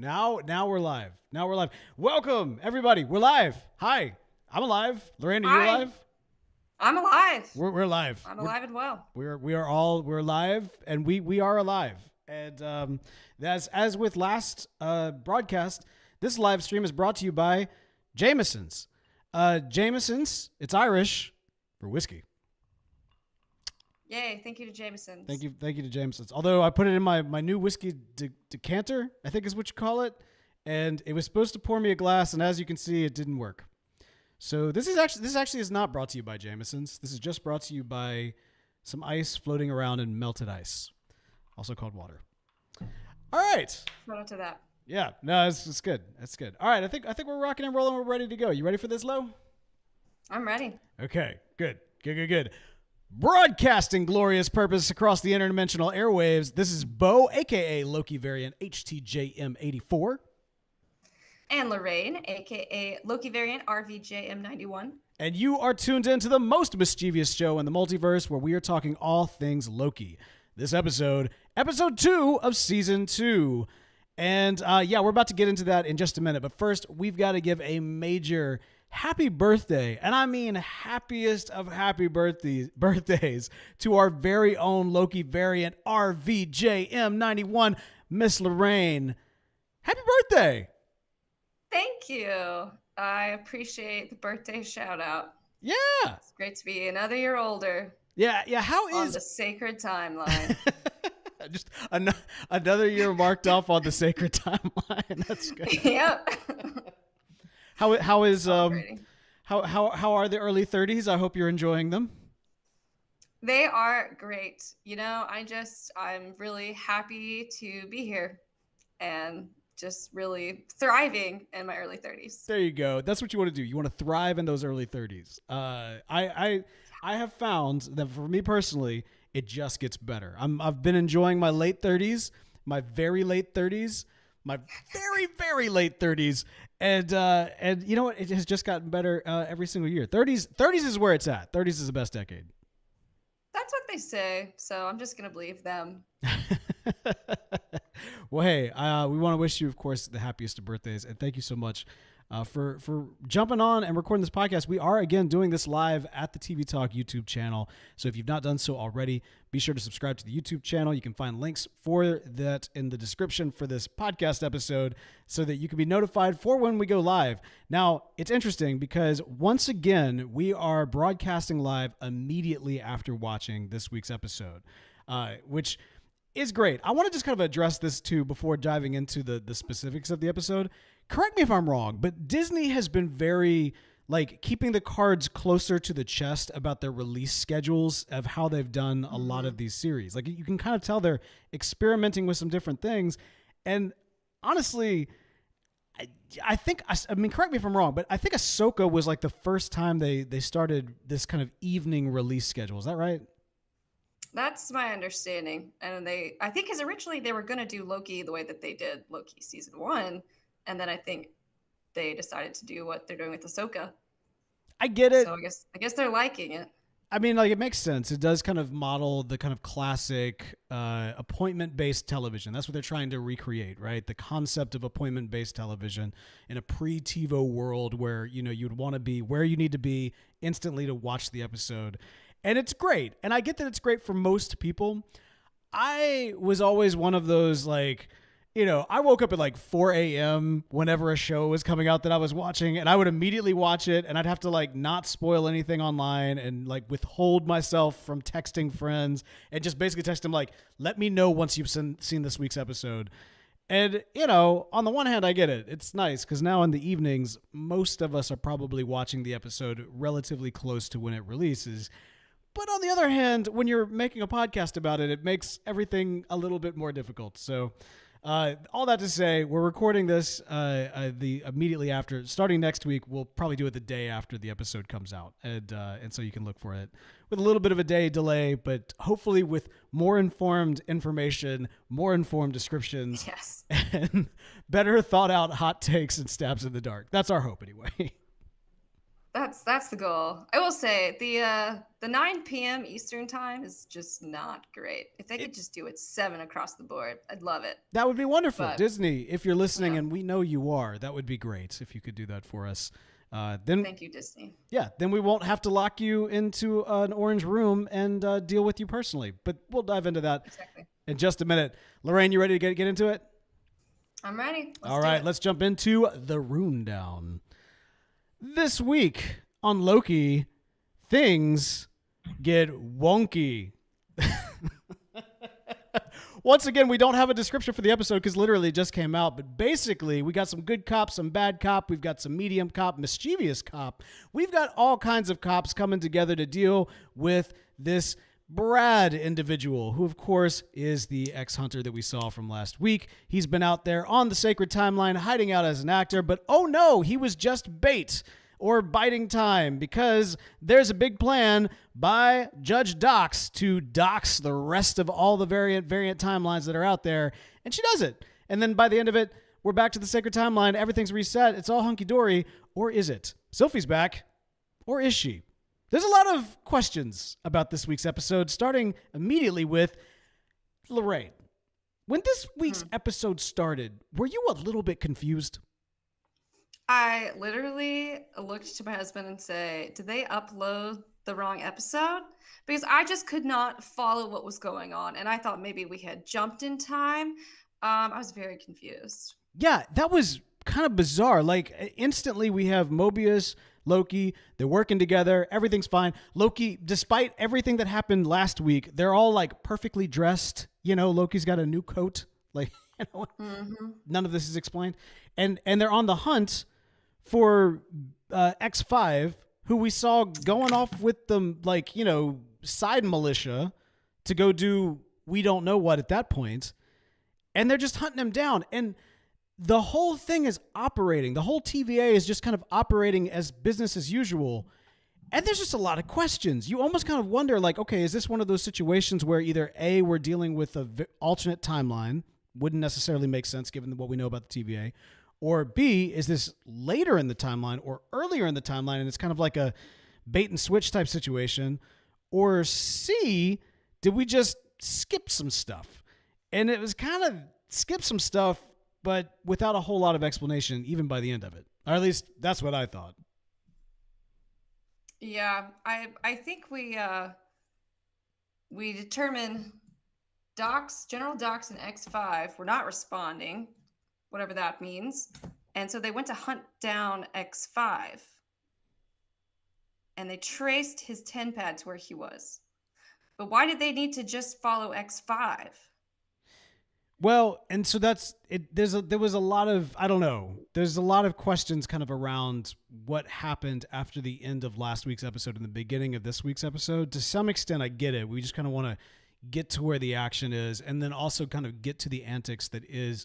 Now we're live. Now we're live. Welcome, everybody. We're live. Hi. I'm alive. Lorraine, are you alive? I'm alive. We're live. I'm alive and well. We're live, and we are alive. And as with last broadcast, this live stream is brought to you by Jameson's. Jameson's, it's Irish for whiskey. Yay, thank you to Jameson's. Thank you to Jameson's. Although I put it in my new whiskey decanter, I think is what you call it, and it was supposed to pour me a glass, and as you can see, it didn't work. So this actually is not brought to you by Jameson's. This is just brought to you by some ice floating around in melted ice, also called water. All right. Shout out to that. Yeah, no, it's good. That's good. All right, I think we're rocking and rolling. We're ready to go. You ready for this, Lo? I'm ready. Okay, good. Broadcasting glorious purpose across the interdimensional airwaves. This is Bo, aka Loki variant HTJM84. And Lorraine, aka Loki variant RVJM91. And you are tuned into the most mischievous show in the multiverse, where we are talking all things Loki. This episode 2 of season 2. And we're about to get into that in just a minute. But first, we've got to give a major happy birthday, and I mean happiest of happy birthdays to our very own Loki variant RVJM91, Miss Lorraine. Happy birthday! Thank you. I appreciate the birthday shout out. Yeah. It's great to be another year older. Yeah. How is... on the sacred timeline. Just another year marked off on the sacred timeline. That's good. Yep. How are the early 30s? I hope you're enjoying them. They are great. You know, I'm really happy to be here and just really thriving in my early 30s. There you go. That's what you want to do. You want to thrive in those early 30s. I have found that for me personally, it just gets better. I've been enjoying my late 30s, my very late 30s, my very, very late 30s. And you know what? It has just gotten better every single year. 30s is where it's at. 30s is the best decade. That's what they say. So I'm just going to believe them. Well, hey, we want to wish you, of course, the happiest of birthdays. And thank you so much for jumping on and recording this podcast. We are, again, doing this live at the TV Talk YouTube channel. So if you've not done so already, be sure to subscribe to the YouTube channel. You can find links for that in the description for this podcast episode so that you can be notified for when we go live. Now, it's interesting because once again, we are broadcasting live immediately after watching this week's episode, which is great. I want to just kind of address this too before diving into the specifics of the episode. Correct me if I'm wrong, but Disney has been very keeping the cards closer to the chest about their release schedules of how they've done a lot of these series. Like, you can kind of tell they're experimenting with some different things. And honestly, I think, I mean, correct me if I'm wrong, but I think Ahsoka was like the first time they started this kind of evening release schedule. Is that right? That's my understanding. And I think because originally they were going to do Loki the way that they did Loki season 1. And then I think they decided to do what they're doing with Ahsoka. I get it. So I guess they're liking it. I mean, it makes sense. It does kind of model the kind of classic appointment-based television. That's what they're trying to recreate, right? The concept of appointment-based television in a pre-TiVo world where, you'd want to be where you need to be instantly to watch the episode. And it's great. And I get that it's great for most people. I was always one of those, I woke up at 4 a.m. whenever a show was coming out that I was watching, and I would immediately watch it, and I'd have to not spoil anything online and withhold myself from texting friends and just basically text them let me know once you've seen this week's episode. And, on the one hand, I get it. It's nice because now in the evenings, most of us are probably watching the episode relatively close to when it releases. But on the other hand, when you're making a podcast about it, it makes everything a little bit more difficult. So all that to say, we're recording this immediately after. Starting next week, we'll probably do it the day after the episode comes out. And so you can look for it with a little bit of a day delay, but hopefully with more informed information, more informed descriptions, yes, and better thought out hot takes and stabs in the dark. That's our hope anyway. That's the goal. I will say the 9 p.m. Eastern time is just not great. If they could just do it 7 across the board, I'd love it. That would be wonderful. But, Disney, if you're listening, yeah. and we know you are, that would be great if you could do that for us. Then Thank you, Disney. Yeah, then we won't have to lock you into an orange room and deal with you personally. But we'll dive into that in just a minute. Lorraine, you ready to get into it? I'm ready. All right, let's jump into the rundown. This week on Loki, things get wonky. Once again, we don't have a description for the episode because literally it just came out. But basically, we got some good cop, some bad cop. We've got some medium cop, mischievous cop. We've got all kinds of cops coming together to deal with this Brad individual, who, of course, is the ex-hunter that we saw from last week. He's been out there on the sacred timeline hiding out as an actor. But oh no, he was just bait. Or biding time, because there's a big plan by Judge Dox to dox the rest of all the variant timelines that are out there, and she does it. And then by the end of it, we're back to the sacred timeline. Everything's reset. It's all hunky-dory. Or is it? Sylvie's back. Or is she? There's a lot of questions about this week's episode, starting immediately with Lorraine. When this week's episode started, were you a little bit confused? I literally looked to my husband and say, did they upload the wrong episode? Because I just could not follow what was going on. And I thought maybe we had jumped in time. I was very confused. Yeah, that was kind of bizarre. Like, instantly we have Mobius, Loki, they're working together. Everything's fine. Loki, despite everything that happened last week, they're all like perfectly dressed. You know, Loki's got a new coat. Like, you know, none of this is explained. And they're on the hunt for X5, who we saw going off with the, like, you know, side militia to go do we don't know what at that point. And they're just hunting him down. And the whole thing is operating. The whole TVA is just kind of operating as business as usual. And there's just a lot of questions. You almost kind of wonder, like, okay, is this one of those situations where either A, we're dealing with an alternate timeline, wouldn't necessarily make sense given what we know about the TVA, or B, is this later in the timeline or earlier in the timeline and it's kind of like a bait and switch type situation? Or C, did we just skip some stuff? And it was kind of skip some stuff, but without a whole lot of explanation, even by the end of it. Or at least that's what I thought. Yeah, I think we determined General Dox and X5 were not responding, whatever that means. And so they went to hunt down X5. And they traced his TemPad to where he was. But why did they need to just follow X5? Well, and so that's it. There was a lot of, I don't know. There's a lot of questions kind of around what happened after the end of last week's episode and the beginning of this week's episode. To some extent, I get it. We just kind of want to get to where the action is, and then also kind of get to the antics that is,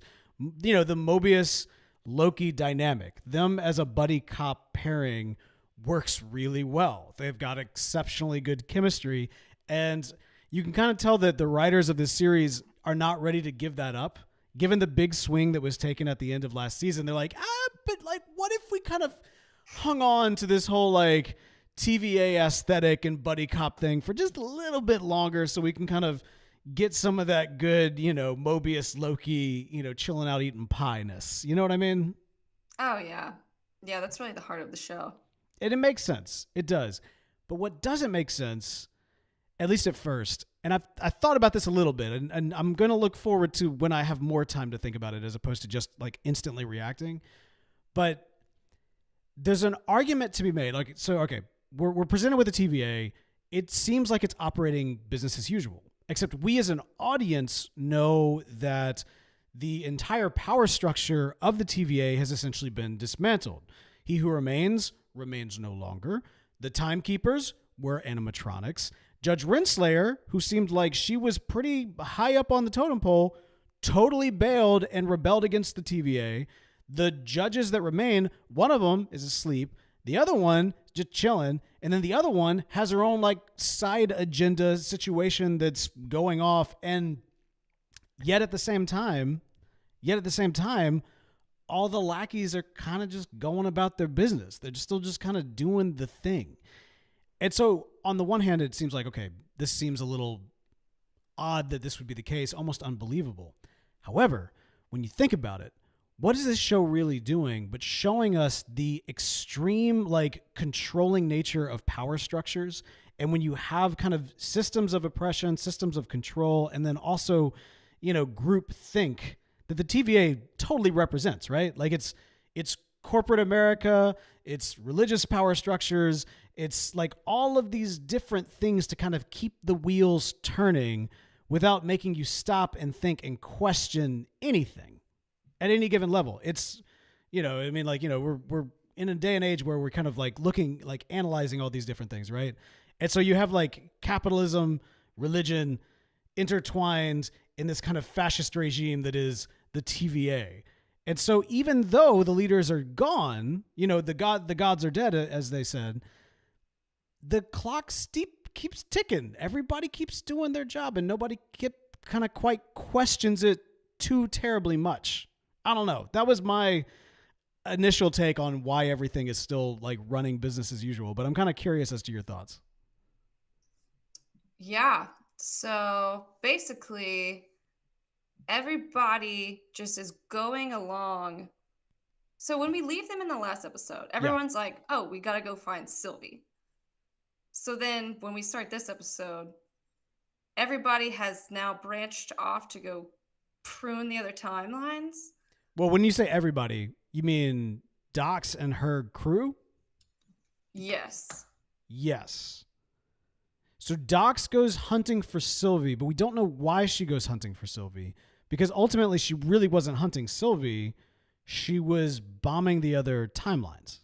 you know, the Mobius Loki dynamic. Them as a buddy cop pairing works really well. They've got exceptionally good chemistry, and you can kind of tell that the writers of this series are not ready to give that up. Given the big swing that was taken at the end of last season, they're like, but like, what if we kind of hung on to this whole like TVA aesthetic and buddy cop thing for just a little bit longer so we can kind of get some of that good, you know, Mobius Loki, you know, chilling out eating pie-ness. You know what I mean? Oh, yeah. Yeah, that's really the heart of the show. And it makes sense. It does. But what doesn't make sense, at least at first, and I thought about this a little bit, and I'm going to look forward to when I have more time to think about it as opposed to just like instantly reacting. But there's an argument to be made. Like, so, okay, we're presented with a TVA. It seems like it's operating business as usual, except we as an audience know that the entire power structure of the TVA has essentially been dismantled. He who remains no longer. The timekeepers were animatronics. Judge Renslayer, who seemed like she was pretty high up on the totem pole, totally bailed and rebelled against the TVA. The judges that remain, one of them is asleep. The other one just chilling. And then the other one has her own like side agenda situation that's going off. And yet at the same time, all the lackeys are kind of just going about their business. They're still just kind of doing the thing. And so on the one hand, it seems like, okay, this seems a little odd that this would be the case, almost unbelievable. However, when you think about it, what is this show really doing but showing us the extreme, like, controlling nature of power structures? And when you have kind of systems of oppression, systems of control, and then also, group think that the TVA totally represents, right? Like it's corporate America, it's religious power structures, it's like all of these different things to kind of keep the wheels turning without making you stop and think and question anything at any given level. It's, we're in a day and age where we're kind of like looking, like analyzing all these different things, right? And so you have like capitalism, religion intertwined in this kind of fascist regime that is the TVA. And so even though the leaders are gone, the gods are dead, as they said, the clock keeps ticking. Everybody keeps doing their job and nobody kind of quite questions it too terribly much. I don't know. That was my initial take on why everything is still like running business as usual, but I'm kind of curious as to your thoughts. Yeah. So basically, everybody just is going along. So when we leave them in the last episode, everyone's like, oh, we got to go find Sylvie. So then when we start this episode, everybody has now branched off to go prune the other timelines. Well, when you say everybody, you mean Dox and her crew? Yes. Yes. So Dox goes hunting for Sylvie, but we don't know why she goes hunting for Sylvie, because ultimately she really wasn't hunting Sylvie. She was bombing the other timelines.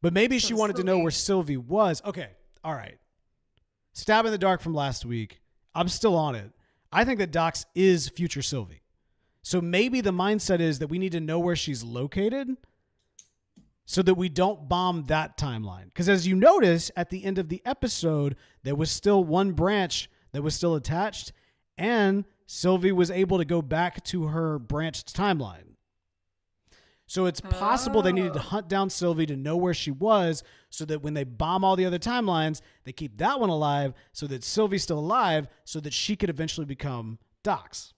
But maybe she wanted to know where Sylvie was. Okay. All right. Stab in the dark from last week. I'm still on it. I think that Dox is future Sylvie. So maybe the mindset is that we need to know where she's located so that we don't bomb that timeline. Because as you notice, at the end of the episode, there was still one branch that was still attached, and Sylvie was able to go back to her branched timeline. So it's possible they needed to hunt down Sylvie to know where she was so that when they bomb all the other timelines, they keep that one alive so that Sylvie's still alive so that she could eventually become Dox.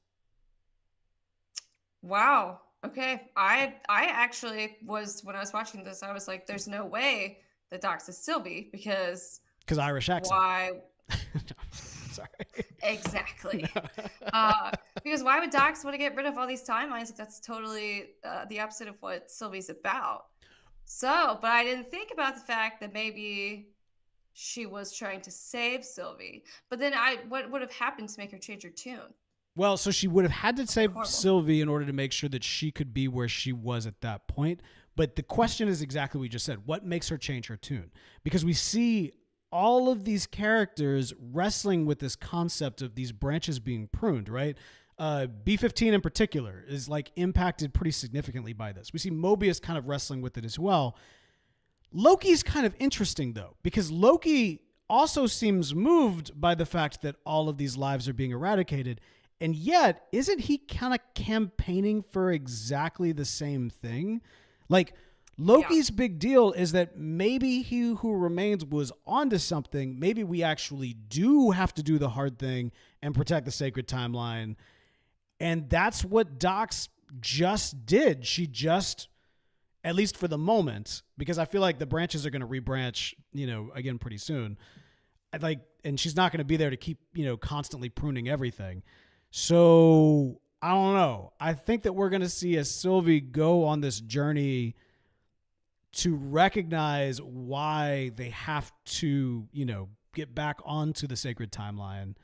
Wow. Okay. I actually was, when I was watching this, I was like, there's no way that Dox is Sylvie because Irish accent. Why? Sorry. Exactly. Because why would Dox want to get rid of all these timelines if that's totally the opposite of what Sylvie's about? So, but I didn't think about the fact that maybe she was trying to save Sylvie. But then what would have happened to make her change her tune? Well, so she would have had to save Sylvie in order to make sure that she could be where she was at that point. But the question is exactly what you just said. What makes her change her tune? Because we see all of these characters wrestling with this concept of these branches being pruned, right? B-15 in particular is like impacted pretty significantly by this. We see Mobius kind of wrestling with it as well. Loki's kind of interesting though, because Loki also seems moved by the fact that all of these lives are being eradicated. And yet, isn't he kind of campaigning for exactly the same thing? Like, Loki's big deal is that maybe He Who Remains was onto something. Maybe we actually do have to do the hard thing and protect the sacred timeline. And that's what Dox just did. She just, at least for the moment, because I feel like the branches are going to rebranch, again pretty soon. And she's not going to be there to keep, constantly pruning everything. So I don't know. I think that we're going to see a Sylvie go on this journey to recognize why they have to, get back onto the sacred timeline.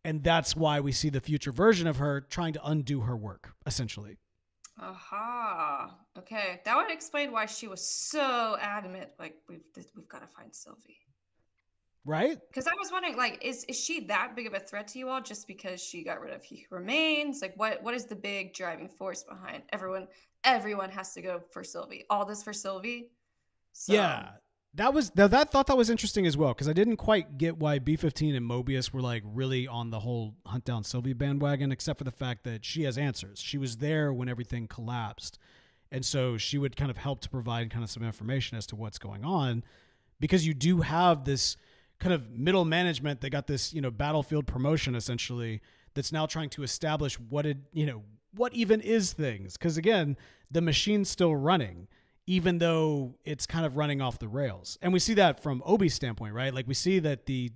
And that's why we see the future version of her trying to undo her work, essentially. Aha. Okay. That would explain why she was so adamant. Like, we've got to find Sylvie. Right? Because I was wondering, like, is she that big of a threat to you all just because she got rid of He Who Remains? Like, what is the big driving force behind everyone has to go for Sylvie? All this for Sylvie? So. Yeah. Thought that was interesting as well, because I didn't quite get why B-15 and Mobius were like really on the whole hunt down Sylvie bandwagon, except for the fact that she has answers. She was there when everything collapsed, and so she would kind of help to provide kind of some information as to what's going on, because you do have this kind of middle management that got this, you know, battlefield promotion essentially, that's now trying to establish what even is things, because again, the machine's still running, even though it's kind of running off the rails. And we see that from Obi's standpoint, right? Like we see that the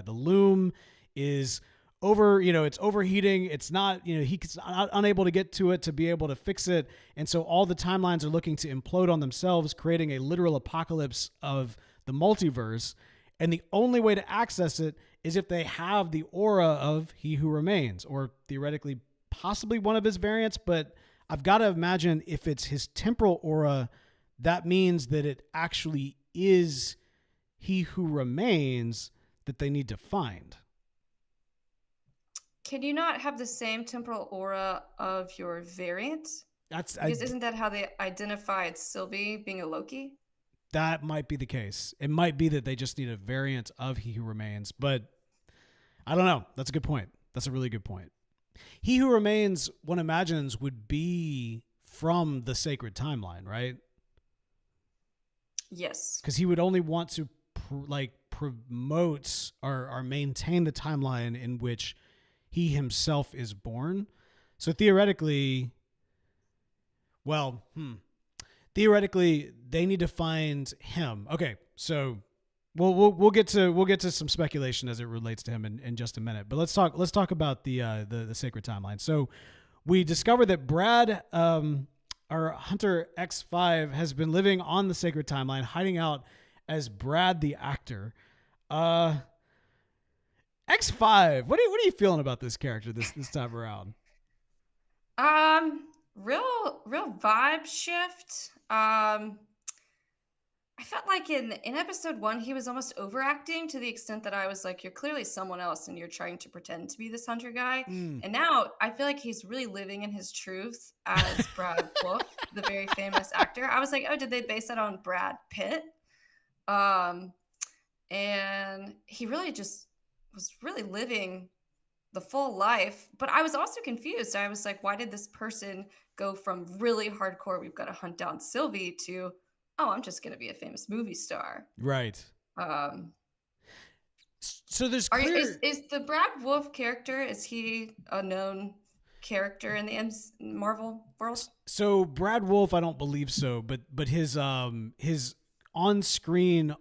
Loom is it's overheating. It's not, he's unable to get to it to be able to fix it. And so all the timelines are looking to implode on themselves, creating a literal apocalypse of the multiverse. And the only way to access it is if they have the aura of He Who Remains, or theoretically possibly one of his variants. But I've got to imagine if it's his temporal aura, that means that it actually is He Who Remains that they need to find. Can you not have the same temporal aura of your variant? Isn't that how they identified Sylvie being a Loki? That might be the case. It might be that they just need a variant of He Who Remains, but I don't know. That's a good point. That's a really good point. He Who Remains, one imagines, would be from the sacred timeline, right? Yes. Because he would only want to promote or maintain the timeline in which he himself is born. So theoretically, they need to find him. Okay, so we'll get to some speculation as it relates to him in just a minute. But let's talk about the sacred timeline. So we discovered that Brad, our Hunter X5, has been living on the sacred timeline, hiding out as Brad the actor. X5, what are you feeling about this character this time around? Real vibe shift. I felt like in episode 1, he was almost overacting to the extent that I was like, you're clearly someone else and you're trying to pretend to be this hunter guy. And now I feel like he's really living in his truth as Brad Wolfe, the very famous actor. I was like, oh, did they base that on Brad Pitt? And he really just was really living the full life. But I was also confused. I was like, why did this person go from really hardcore, we've got to hunt down Sylvie, to, oh, I'm just going to be a famous movie star. Right. So there's is the Brad Wolfe character, is he a known character in the Marvel world? So Brad Wolfe, I don't believe so, but his on-screen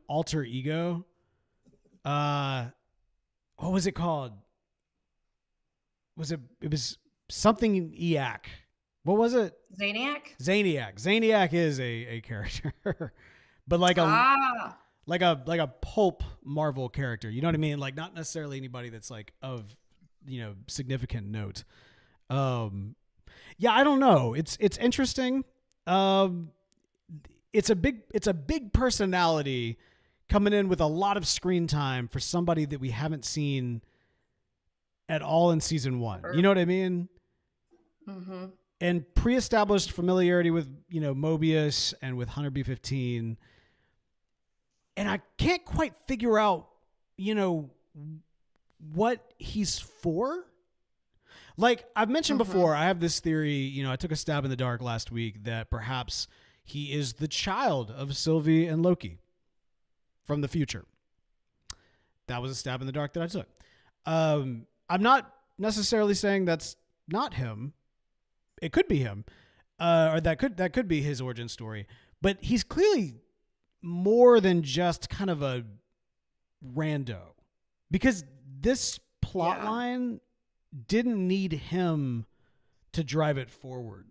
alter ego, what was it called? It was something EAC. What was it? Zaniac? Zaniac is a character, but like a pulp Marvel character. You know what I mean? Like not necessarily anybody that's like of, significant note. Yeah, I don't know. It's interesting. It's a big personality coming in with a lot of screen time for somebody that we haven't seen at all in season 1. You know what I mean? Mm-hmm. And pre-established familiarity with, Mobius and with Hunter B-15. And I can't quite figure out, what he's for. Like I've mentioned before, I have this theory, I took a stab in the dark last week that perhaps he is the child of Sylvie and Loki from the future. That was a stab in the dark that I took. I'm not necessarily saying that's not him. It could be him, or that could be his origin story. But he's clearly more than just kind of a rando, because this plot line didn't need him to drive it forward,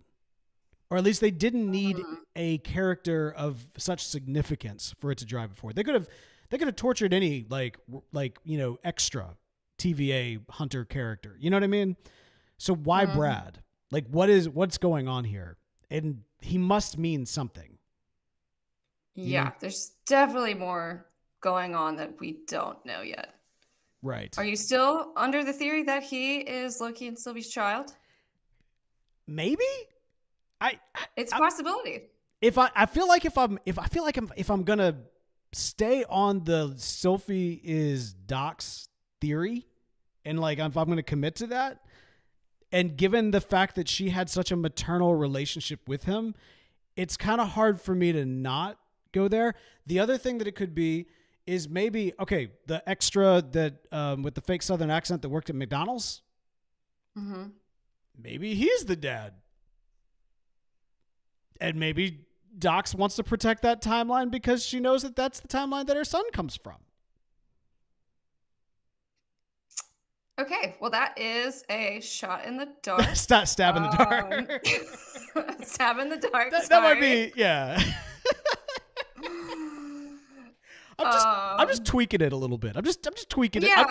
or at least they didn't need a character of such significance for it to drive it forward. They could have tortured any extra TVA hunter character. You know what I mean? So why Brad? Like what's going on here? And he must mean something. Yeah, there's definitely more going on that we don't know yet. Right. Are you still under the theory that he is Loki and Sylvie's child? Maybe. It's a possibility. If I'm gonna stay on the Sylvie is Doc's theory, and like if I'm going to commit to that, and given the fact that she had such a maternal relationship with him, it's kind of hard for me to not go there. The other thing that it could be is maybe, okay, the extra that with the fake Southern accent that worked at McDonald's. Mm-hmm. Maybe he's the dad. And maybe Docs wants to protect that timeline because she knows that that's the timeline that her son comes from. Okay, well, that is a shot in the dark. Stab in the dark. Stab in the dark. That might be, yeah. I'm just tweaking it a little bit. I'm just tweaking it. Yeah,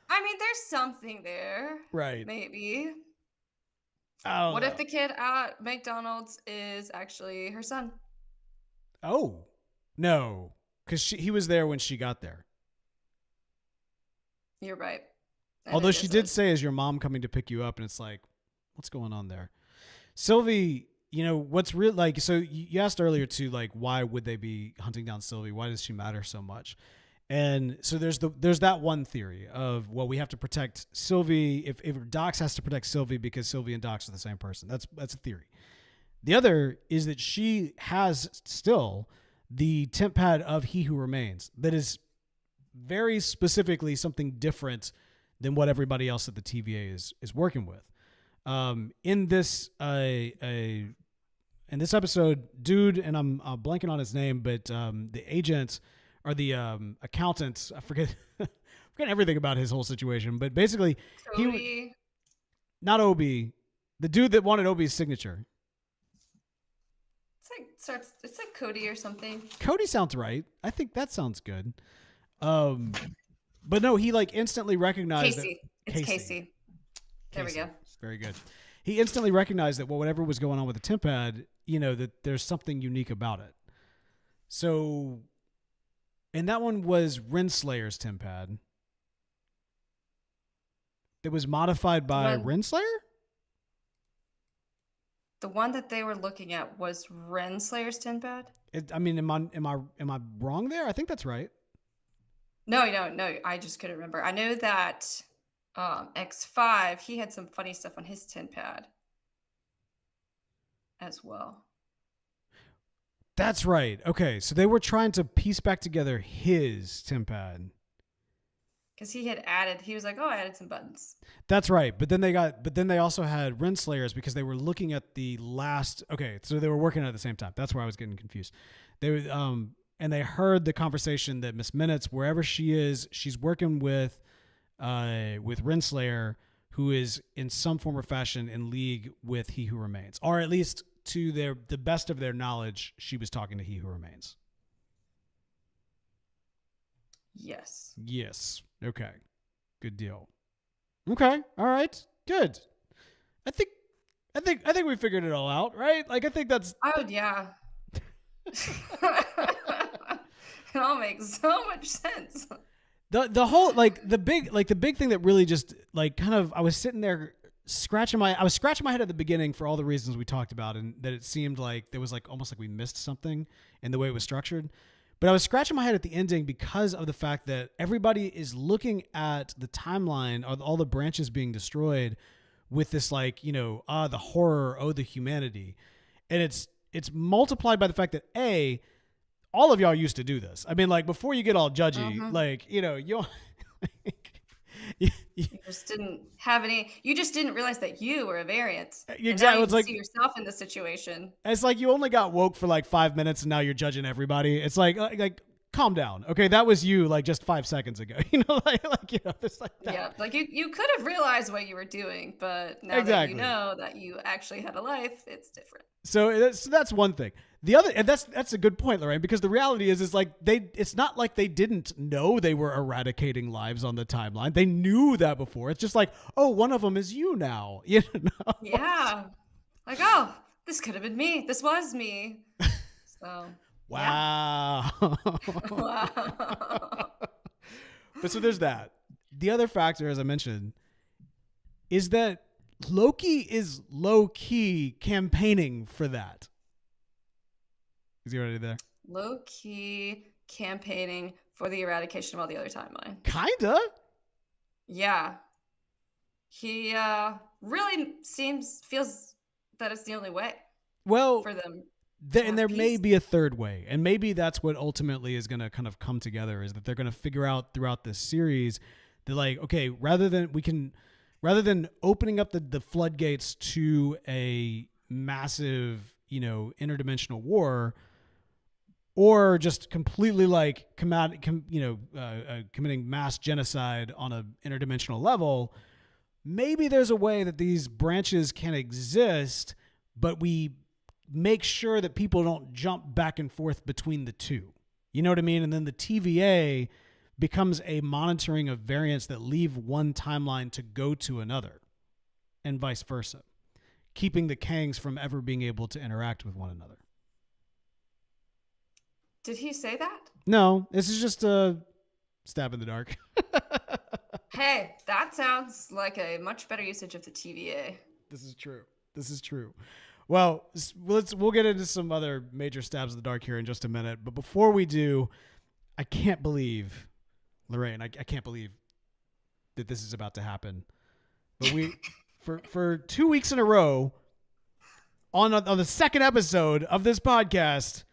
I mean, there's something there. Right. Maybe. What if the kid at McDonald's is actually her son? Oh, no, because he was there when she got there. You're right. Although she did say, is your mom coming to pick you up? And it's like, what's going on there? Sylvie, you know, what's real, like, so you asked earlier too, like, why would they be hunting down Sylvie? Why does she matter so much? And so there's that one theory of, well, we have to protect Sylvie. If Docs has to protect Sylvie because Sylvie and Docs are the same person. That's a theory. The other is that she has still the TemPad of He Who Remains that is very specifically something different than what everybody else at the TVA is working with. In this episode, dude, and I'm blanking on his name, but the agents or the accountants, I forget everything about his whole situation, but basically not Obi, the dude that wanted Obi's signature. It's like Cody or something. Cody sounds right. I think that sounds good. But no, he like instantly recognized Casey. It's Casey. There we go. Very good. He instantly recognized that whatever was going on with the TemPad, you know, that there's something unique about it. So, and that one was Renslayer's TemPad. It was modified by Renslayer? The one that they were looking at was Renslayer's TemPad? I mean, am I wrong there? I think that's right. No. I just couldn't remember. I know that X5, he had some funny stuff on his TemPad as well. That's right. Okay, so they were trying to piece back together his TemPad. Because he was like, I added some buttons. That's right. But then they also had Renslayers because they were looking at the last. Okay, so they were working at the same time. That's where I was getting confused. And they heard the conversation that Miss Minutes, wherever she is, she's working with Renslayer, who is in some form or fashion in league with He Who Remains, or at least to the best of their knowledge, she was talking to He Who Remains. Yes. Okay. Good deal. Okay. All right. Good. I think we figured it all out, right? Like I think that's. Oh yeah. It all makes so much sense. The whole the big thing that really just kind of I was sitting there scratching my head at the beginning for all the reasons we talked about, and that it seemed like there was almost like we missed something in the way it was structured. But I was scratching my head at the ending because of the fact that everybody is looking at the timeline of all the branches being destroyed with this the horror, the humanity. And it's multiplied by the fact that all of y'all used to do this. I mean, before you get all judgy, you just didn't have any. You just didn't realize that you were a variant. Exactly. It's see yourself in the situation. It's like you only got woke for 5 minutes, and now you're judging everybody. It's like calm down. Okay, that was you just 5 seconds ago. Just like that. Yeah, you could have realized what you were doing, but now that you know that you actually had a life, it's different. So that's one thing. The other, and that's a good point, Lorraine, because the reality is it's not like they didn't know they were eradicating lives on the timeline. They knew that before. It's just one of them is you now. You know? Yeah. This could have been me. This was me. So. Wow. Yeah. Wow. But so there's that. The other factor, as I mentioned, is that Loki is low-key campaigning for that. Is he already there? Loki campaigning for the eradication of all the other timeline. Kinda. Yeah. He really feels that it's the only way Well, for them. and there may be a third way, and maybe that's what ultimately is going to kind of come together, is that they're going to figure out throughout this series that, like, okay, rather than opening up the floodgates to a massive, interdimensional war, or just completely like committing mass genocide on an interdimensional level, maybe there's a way that these branches can exist, but we make sure that people don't jump back and forth between the two. You know what I mean? And then the TVA becomes a monitoring of variants that leave one timeline to go to another, and vice versa, keeping the Kangs from ever being able to interact with one another. Did he say that? No, this is just a stab in the dark. Hey, that sounds like a much better usage of the TVA. This is true. Well, we'll get into some other major stabs in the dark here in just a minute. But before we do, I can't believe, Lorraine, I can't believe that this is about to happen. But we, for 2 weeks in a row, on the second episode of this podcast,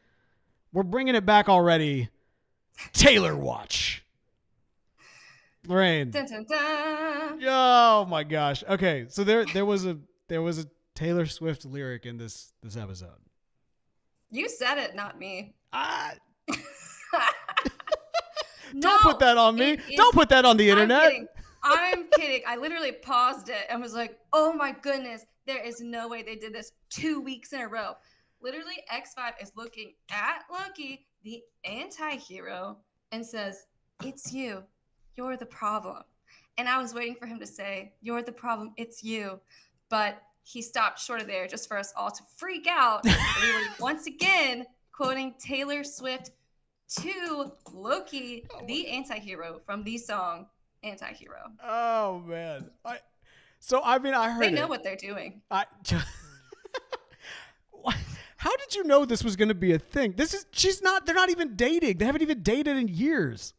we're bringing it back already. Taylor Watch. Lorraine. Dun, dun, dun. Oh my gosh. Okay, so there was a Taylor Swift lyric in this episode. You said it, not me. Don't put that on me. Don't put that on the internet. I'm kidding. I literally paused it and was like, oh my goodness, there is no way they did this 2 weeks in a row. Literally, X5 is looking at Loki, the anti-hero, and says, it's you. You're the problem. And I was waiting for him to say, you're the problem. It's you. But he stopped short of there just for us all to freak out. We were once again quoting Taylor Swift to Loki, the anti-hero, from the song Anti-Hero. Oh, man. I heard they know what they're doing. How did you know this was going to be a thing? They're not even dating. They haven't even dated in years.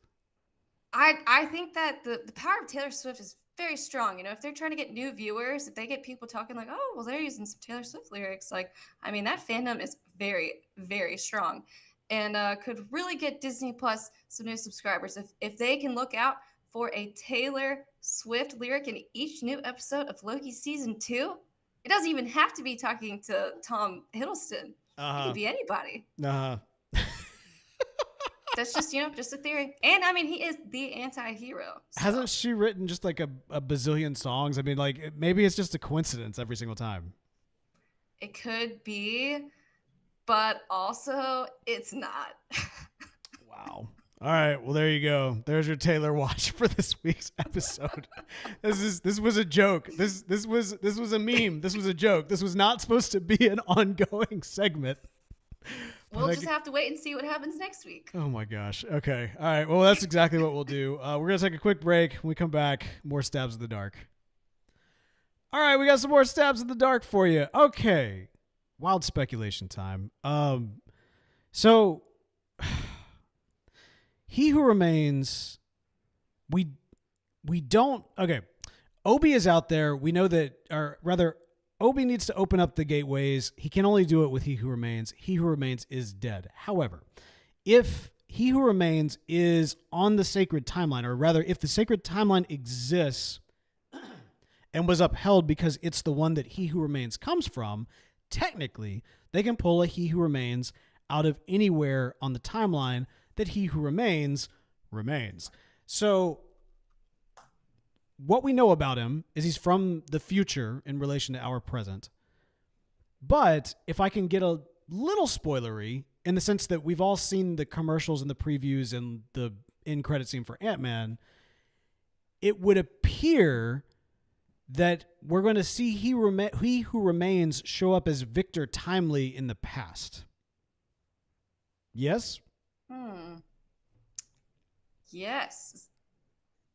I think that the power of Taylor Swift is very strong. If they're trying to get new viewers, if they get people talking like, oh, well, they're using some Taylor Swift lyrics. Like, I mean, that fandom is very, very strong, and could really get Disney Plus some new subscribers if they can look out for a Taylor Swift lyric in each new episode of Loki season 2. It doesn't even have to be talking to Tom Hiddleston. It could be anybody. That's just, just a theory. And I mean, he is the anti-hero. So. Hasn't she written just like a bazillion songs? I mean, like, maybe it's just a coincidence every single time. It could be, but also it's not. Wow. All right. Well, there you go. There's your Taylor Watch for this week's episode. This was a joke. This was a meme. This was a joke. This was not supposed to be an ongoing segment. We'll just have to wait and see what happens next week. Oh my gosh. Okay. All right. Well, that's exactly what we'll do. We're going to take a quick break. When we come back, more stabs in the dark. All right. We got some more stabs in the dark for you. Okay. Wild speculation time. So He Who Remains, we don't, okay. Obi is out there. We know that, or rather, Obi needs to open up the gateways. He can only do it with He Who Remains. He Who Remains is dead. However, if He Who Remains is on the sacred timeline, or rather, if the sacred timeline exists and was upheld because it's the one that He Who Remains comes from, technically, they can pull a He Who Remains out of anywhere on the timeline that He Who Remains remains. So what we know about him is he's from the future in relation to our present. But if I can get a little spoilery, in the sense that we've all seen the commercials and the previews and the end credit scene for Ant-Man, it would appear that we're going to see He Who Remains show up as Victor Timely in the past. Yes? Yes.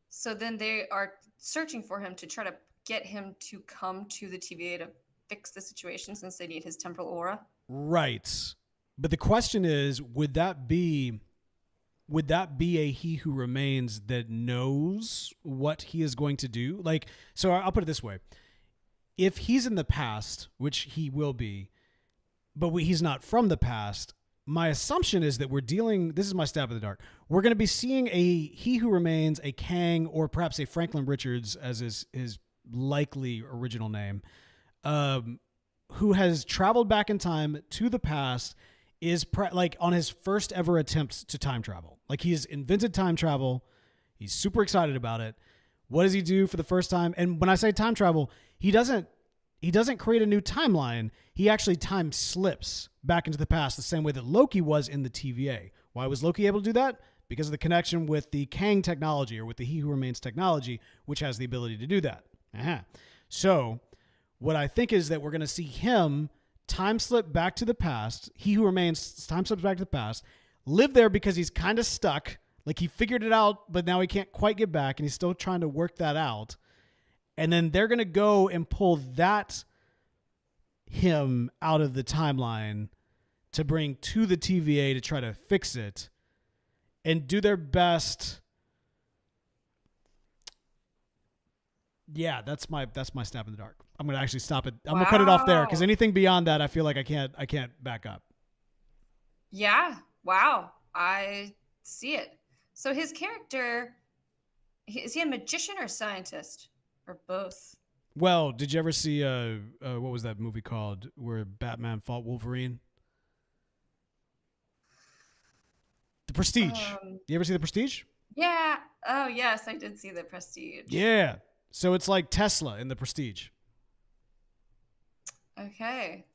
So then they are searching for him to try to get him to come to the TVA to fix the situation, since they need his temporal aura. Right. But the question is, would that be would that be a He Who Remains that knows what he is going to do? Like, so I'll put it this way. If he's in the past, which he will be, but he's not from the past, my assumption is that this is my stab in the dark, we're going to be seeing a He Who Remains, a Kang, or perhaps a Franklin Richards as his likely original name, who has traveled back in time to the past, is like on his first ever attempt to time travel. Like, he's invented time travel. He's super excited about it. What does he do for the first time? And when I say time travel, he doesn't create a new timeline. He actually time slips back into the past the same way that Loki was in the TVA. Why was Loki able to do that? Because of the connection with the Kang technology, or with the He Who Remains technology, which has the ability to do that. So what I think is that we're going to see him time slip back to the past. He Who Remains time slips back to the past, live there because he's kind of stuck. Like, he figured it out, but now he can't quite get back, and he's still trying to work that out. And then they're going to go and pull him out of the timeline to bring to the TVA to try to fix it and do their best. Yeah, that's my stab in the dark. I'm going to actually stop it. I'm going to cut it off there, because anything beyond that, I feel like I can't back up. Yeah. Wow. I see it. So his character, is he a magician or a scientist, or both? Well, did you ever see what was that movie called where Batman fought Wolverine? The Prestige. You ever see The Prestige? Yeah. Oh, yes, I did see The Prestige. Yeah. So it's like Tesla in The Prestige. Okay.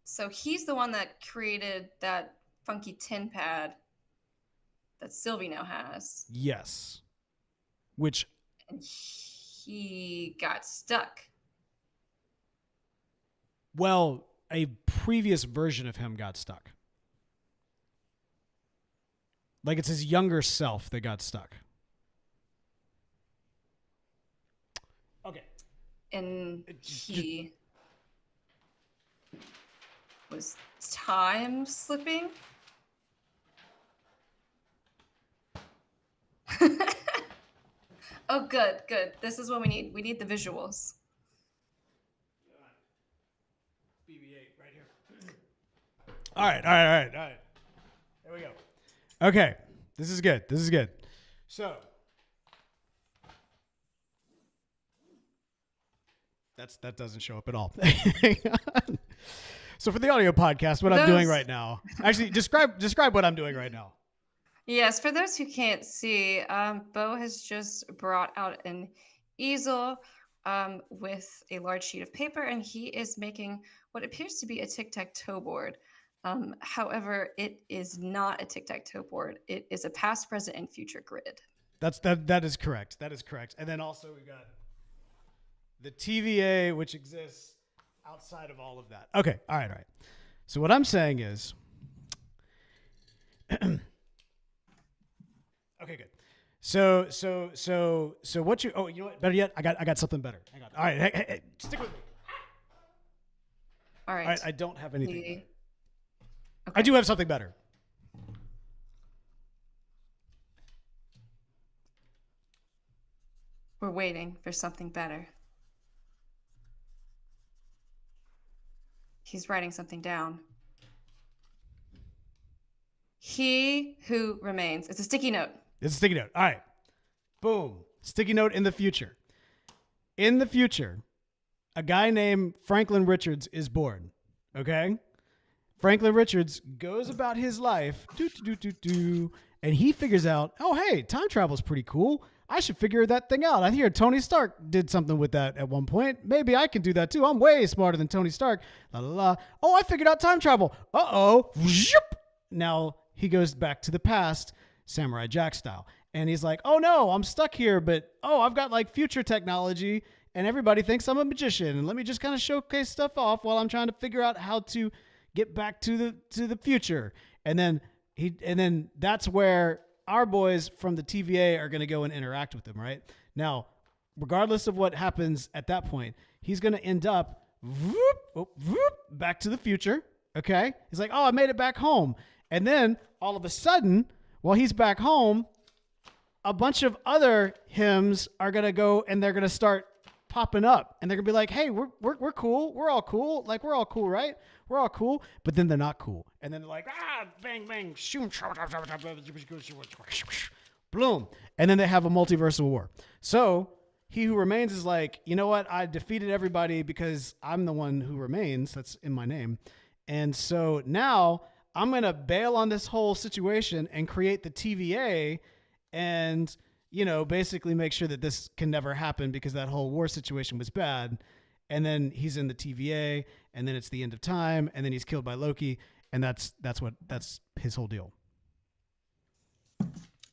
So he's the one that created that funky TemPad that Sylvie now has. Yes. Which... And he got stuck. Well, a previous version of him got stuck. Like, it's his younger self that got stuck. Okay. And he was time slipping. Oh, good. This is what we need. We need the visuals. BB-8 right here. All right. Here we go. Okay. This is good. So that doesn't show up at all. So for the audio podcast, what I'm doing right now, actually describe what I'm doing right now. Yes, for those who can't see, Bo has just brought out an easel with a large sheet of paper, and he is making what appears to be a tic-tac-toe board. However, it is not a tic-tac-toe board. It is a past, present, and future grid. That is correct. And then also we got the TVA, which exists outside of all of that. Okay, all right. So what I'm saying is... Okay, good. So what you? Oh, you know what? Better yet, I got something better. Hang on. All right, hey, stick with me. All right. I don't have anything. Okay. I do have something better. We're waiting for something better. He's writing something down. He Who Remains. It's a sticky note. It's a sticky note. All right. Boom. Sticky note in the future. In the future, a guy named Franklin Richards is born. Okay? Franklin Richards goes about his life, and he figures out, oh, hey, time travel is pretty cool. I should figure that thing out. I hear Tony Stark did something with that at one point. Maybe I can do that too. I'm way smarter than Tony Stark. La, la, la. Oh, I figured out time travel. Uh-oh. Now he goes back to the past, Samurai Jack style. And he's like, oh no, I'm stuck here, but I've got like future technology and everybody thinks I'm a magician. And let me just kind of showcase stuff off while I'm trying to figure out how to get back to the future. And then that's where our boys from the TVA are going to go and interact with him, right? Now, regardless of what happens at that point, he's going to end up back to the future, okay? He's like, oh, I made it back home. And then all of a sudden, while he's back home, a bunch of other hymns are going to go and they're going to start popping up, and they're going to be like, hey, we're cool. We're all cool. Like, we're all cool, right? We're all cool. But then they're not cool. And then they're like, bang, bang, shoom, bloom. And then they have a multiversal war. So He Who Remains is like, you know what? I defeated everybody because I'm the one who remains. That's in my name. And so now I'm going to bail on this whole situation and create the TVA and, you know, basically make sure that this can never happen because that whole war situation was bad. And then he's in the TVA, and then it's the end of time, and then he's killed by Loki, and that's his whole deal.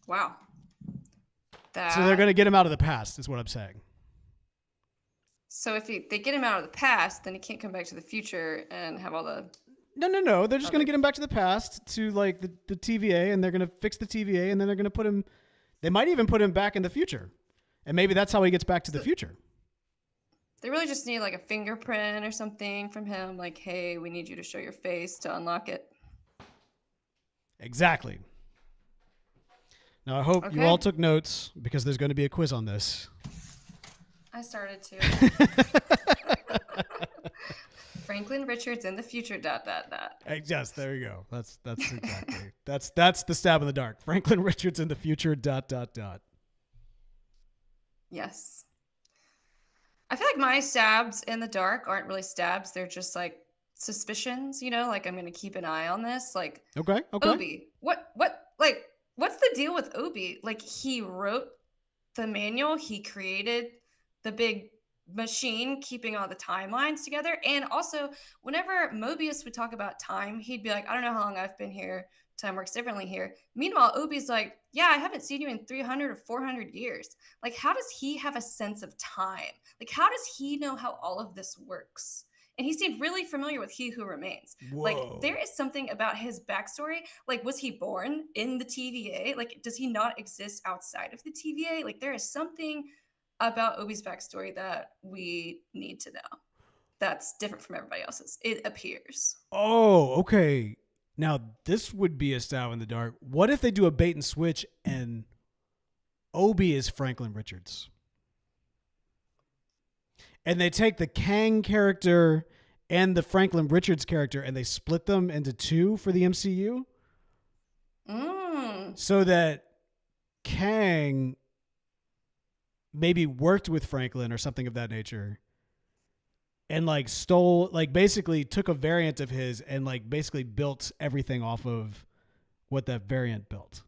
Wow. So they're going to get him out of the past, is what I'm saying. So if they get him out of the past, then he can't come back to the future and have all the... No. They're just going to get him back to the past, to like the TVA, and they're going to fix the TVA, and then they're going to put him... They might even put him back in the future. And maybe that's how he gets back to the future. They really just need like a fingerprint or something from him. Like, hey, we need you to show your face to unlock it. Exactly. Now, I hope you all took notes because there's going to be a quiz on this. I started to. Franklin Richards in the future, ... Yes, there you go. That's exactly. That's the stab in the dark. Franklin Richards in the future, ... Yes. I feel like my stabs in the dark aren't really stabs. They're just like suspicions, you know, like I'm going to keep an eye on this. Like, okay. Obi, what's the deal with Obi? Like, he wrote the manual, he created the big machine keeping all the timelines together. And also, whenever Mobius would talk about time, he'd be like, I don't know how long I've been here. Time works differently here. Meanwhile, Obi's like, yeah, I haven't seen you in 300 or 400 years. Like, how does he have a sense of time? Like, how does he know how all of this works? And he seemed really familiar with He Who Remains. Whoa. Like, there is something about his backstory. Like, was he born in the TVA? Like, does he not exist outside of the TVA? Like, there is something about Obi's backstory that we need to know that's different from everybody else's, it appears. Oh, okay. Now, this would be a stab in the dark. What if they do a bait and switch and Obi is Franklin Richards? And they take the Kang character and the Franklin Richards character and they split them into two for the MCU? So that Kang maybe worked with Franklin or something of that nature. And like stole, like basically took a variant of his and like basically built everything off of what that variant built.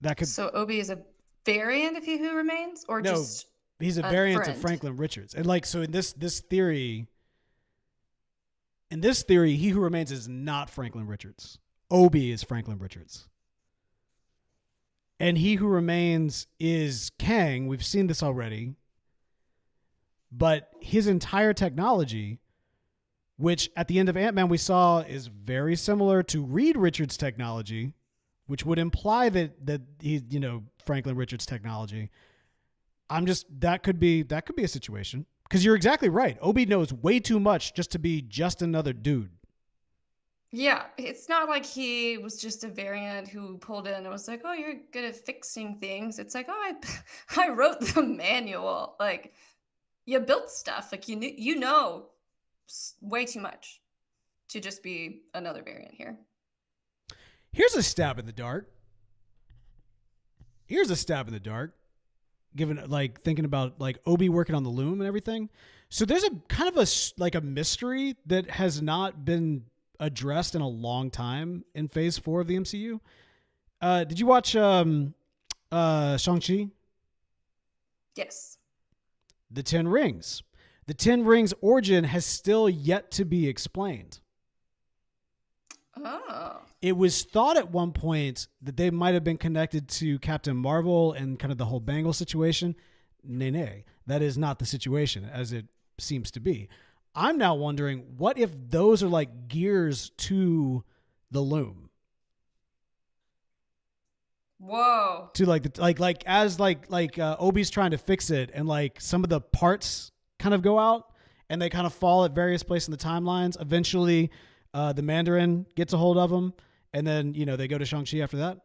That could. So Obi is a variant of He Who Remains, or no, just he's a variant of Franklin Richards. And like, so in this theory, He Who Remains is not Franklin Richards. Obi is Franklin Richards. And He Who Remains is Kang. We've seen this already. But his entire technology, which at the end of Ant-Man we saw is very similar to Reed Richards' technology, which would imply that he, you know, Franklin Richards' technology. That could be a situation. Because you're exactly right. Obi knows way too much just to be just another dude. Yeah, it's not like he was just a variant who pulled in and was like, oh, you're good at fixing things. It's like, oh, I wrote the manual. Like, you built stuff. Like, you know way too much to just be another variant here. Here's a stab in the dark. Given like thinking about like Obi working on the Loom and everything. So there's a kind of a mystery that has not been addressed in a long time in Phase 4 of the MCU. Did you watch Shang-Chi? Yes. The Ten Rings. The Ten Rings origin has still yet to be explained. Oh. It was thought at one point that they might have been connected to Captain Marvel and kind of the whole Bangle situation. Nay. That is not the situation, as it seems to be. I'm now wondering, what if those are like gears to the Loom? Whoa. To like as Obi's trying to fix it, and like some of the parts kind of go out and they kind of fall at various places in the timelines. Eventually, the Mandarin gets a hold of them, And then, they go to Shang-Chi after that.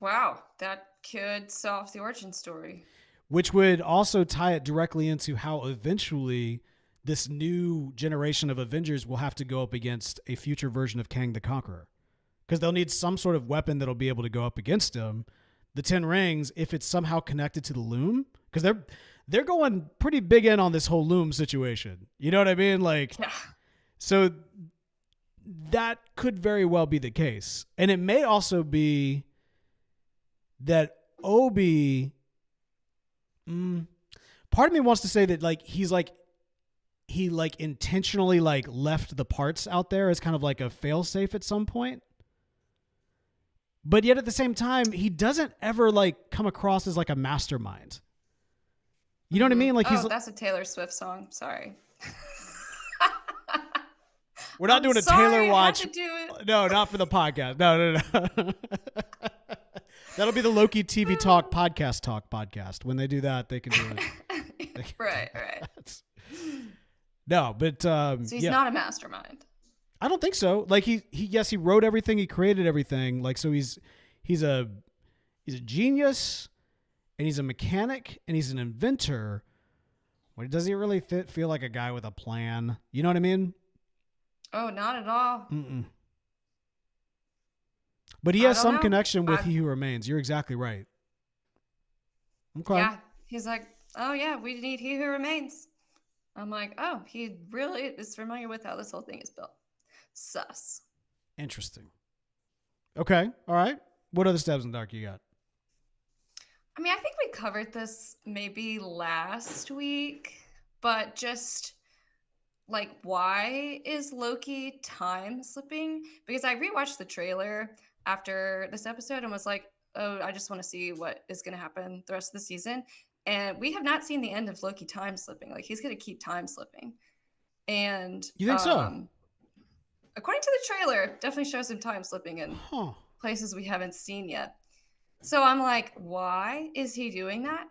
Wow, that could solve the origin story. Which would also tie it directly into how eventually this new generation of Avengers will have to go up against a future version of Kang the Conqueror. Because they'll need some sort of weapon that'll be able to go up against him. The 10 Rings, if it's somehow connected to the Loom, because they're going pretty big in on this whole Loom situation. You know what I mean? Yeah. So that could very well be the case. And it may also be that Obi, part of me wants to say that he intentionally left the parts out there as kind of like a failsafe at some point. But yet at the same time, he doesn't ever come across as a mastermind. You know what I mean? That's a Taylor Swift song. Sorry. We're not doing a Taylor watch. No, not for the podcast. No. That'll be the Loki TV Talk podcast. When they do that, they can do it. Right. No, but so he's not a mastermind. I don't think so. He wrote everything, he created everything. So he's a genius, and he's a mechanic, and he's an inventor. But does he really feel like a guy with a plan? You know what I mean? Oh, not at all. Mm-mm. But he has some connection with He Who Remains. You're exactly right. Okay. Yeah, he's like, oh yeah, we need He Who Remains. I'm like, oh, he really is familiar with how this whole thing is built. Sus. Interesting. Okay. All right. What other stabs in the dark you got? I mean, I think we covered this maybe last week, but just why is Loki time slipping? Because I rewatched the trailer after this episode and was like, oh, I just want to see what is going to happen the rest of the season. And we have not seen the end of Loki time slipping. He's going to keep time slipping. And you think so? According to the trailer, definitely shows him time slipping in places we haven't seen yet. So I'm like, why is he doing that?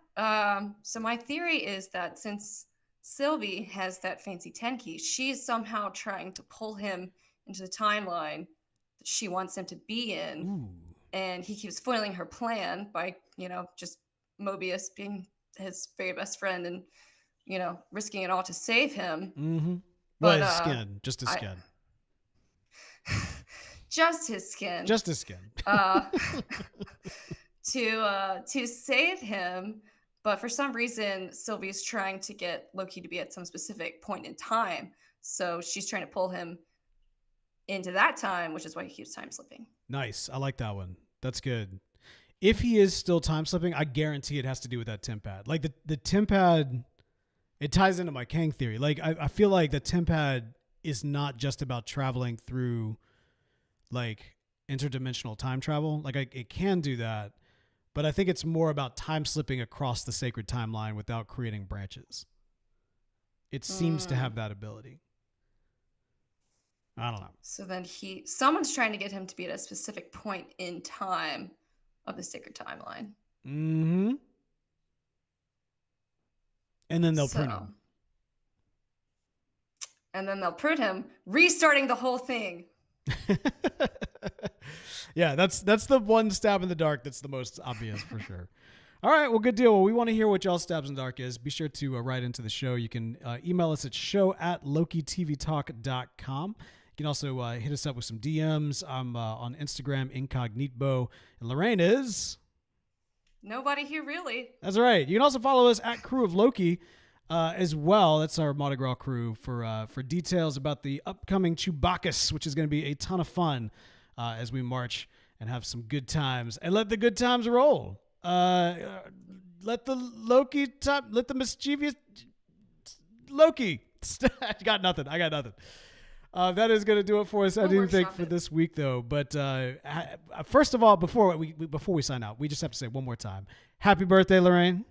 So my theory is that since Sylvie has that fancy 10 key, she's somehow trying to pull him into the timeline that she wants him to be in. Ooh. And he keeps foiling her plan by, just Mobius being his very best friend and, risking it all to save him. Mm-hmm. But his skin, just his skin. Just his skin. Just his skin. To save him, but for some reason Sylvie's trying to get Loki to be at some specific point in time, so she's trying to pull him into that time, which is why he keeps time slipping. Nice. I like that one. That's good. If he is still time slipping, I guarantee it has to do with that TemPad. The TemPad, it ties into my Kang theory. I feel like the TemPad is not just about traveling through interdimensional time travel. It can do that, but I think it's more about time slipping across the sacred timeline without creating branches. It seems to have that ability. I don't know. So then someone's trying to get him to be at a specific point in time of the sacred timeline. Mm-hmm. And then they'll prune him. And then they'll prune him, restarting the whole thing. Yeah, that's the one stab in the dark that's the most obvious for sure. All right, well, good deal. Well, we want to hear what y'all's stabs in the dark is. Be sure to write into the show. You can email us at show@LokiTVTalk.com. You can also hit us up with some DMs. I'm on Instagram, incognito. And Lorraine is... Nobody here, really. That's right. You can also follow us at Crew of Loki as well. That's our Mardi Gras crew for details about the upcoming Chewbacca's, which is going to be a ton of fun as we march and have some good times. And let the good times roll. Let the mischievous Loki. I got nothing. That is going to do it for us. I do think for this week, though. But first of all, before we sign out, we just have to say one more time, happy birthday, Lorraine.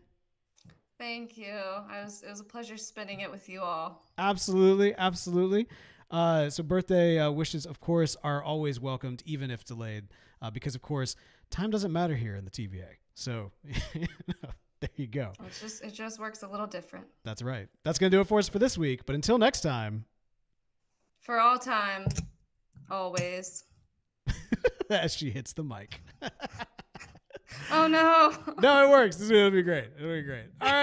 Thank you. It was a pleasure spending it with you all. Absolutely. So birthday wishes, of course, are always welcomed, even if delayed, because, of course, time doesn't matter here in the TVA. So there you go. It just works a little different. That's right. That's going to do it for us for this week. But until next time. For all time, Always. As she hits the mic. Oh no. No, it works. It'll be great. It'll be great. All right.